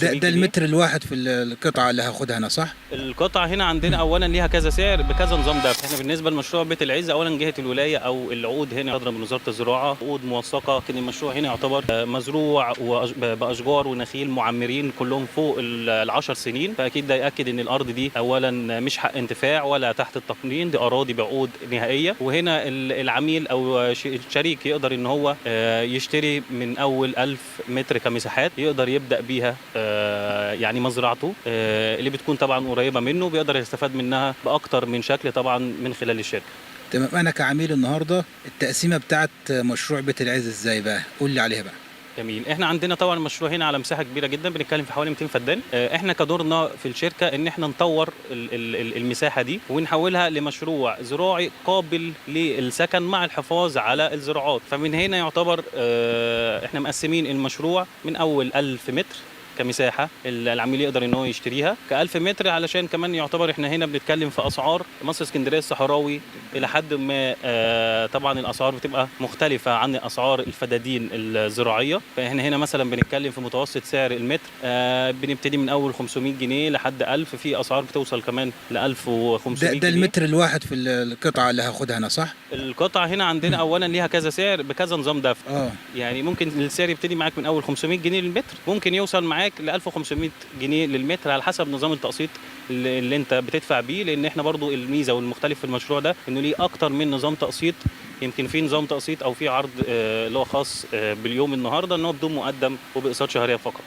ده المتر الواحد في القطعة اللي هاخدها أنا، صح؟ القطعة هنا عندنا أولا ليها كذا سعر بكذا نظام دفع. احنا بالنسبة لمشروع بيت العز أولا جهة الولاية أو العقود هنا صادرة من وزارة الزراعة، عقود موثقة. كان المشروع هنا يعتبر مزروع بأشجار ونخيل معمرين كلهم فوق ال10 سنين، فأكيد ده يأكد إن الأرض دي أولا مش حق انتفاع ولا تحت التقنين، دي أراضي بعقود نهائية. وهنا العميل أو الشريك يقدر إن هو يشتري من أول 1000 متر كمساحات، يقدر يبدأ بيها يعني مزرعته اللي بتكون طبعا قريبه منه، بيقدر يستفاد منها باكتر من شكل طبعا من خلال الشركه. تمام. أنا كعميل النهاردة التقسيمة بتاعت مشروع بيت العز إزاي بقى؟ قول لي عليها بقى. جميل. احنا عندنا طبعا المشروع هنا على مساحه كبيره جدا، بنتكلم في حوالي 200 فدان. احنا كدورنا في الشركه ان احنا نطور المساحه دي ونحولها لمشروع زراعي قابل للسكن مع الحفاظ على الزراعات. فمن هنا يعتبر احنا مقسمين المشروع من اول 1000 متر كمساحه العميل يقدر ان هو يشتريها ك1000 متر، علشان كمان يعتبر احنا هنا بنتكلم في اسعار مصر اسكندريه الصحراوي الى حد ما. طبعا الاسعار بتبقى مختلفه عن اسعار الفدادين الزراعيه. فاحنا هنا مثلا بنتكلم في متوسط سعر المتر بنبتدي من اول 500 جنيه لحد 1000، في اسعار بتوصل كمان ل 1500 ده جنيه. المتر الواحد في القطعة اللي هاخدها أنا، صح؟ القطعه هنا عندنا اولا ليها كذا سعر بكذا نظام دفع. يعني ممكن السعر يبتدي معاك من اول 500 جنيه للمتر، ممكن يوصل معاك ل 1500 جنيه للمتر على حسب نظام التقسيط اللي انت بتدفع بيه. لان احنا برضو الميزه والمختلف في المشروع ده انه ليه اكتر من نظام تقسيط. يمكن في نظام تقسيط او في عرض اللي هو خاص باليوم النهارده ان هو بدون مقدم وباقساط شهريه فقط.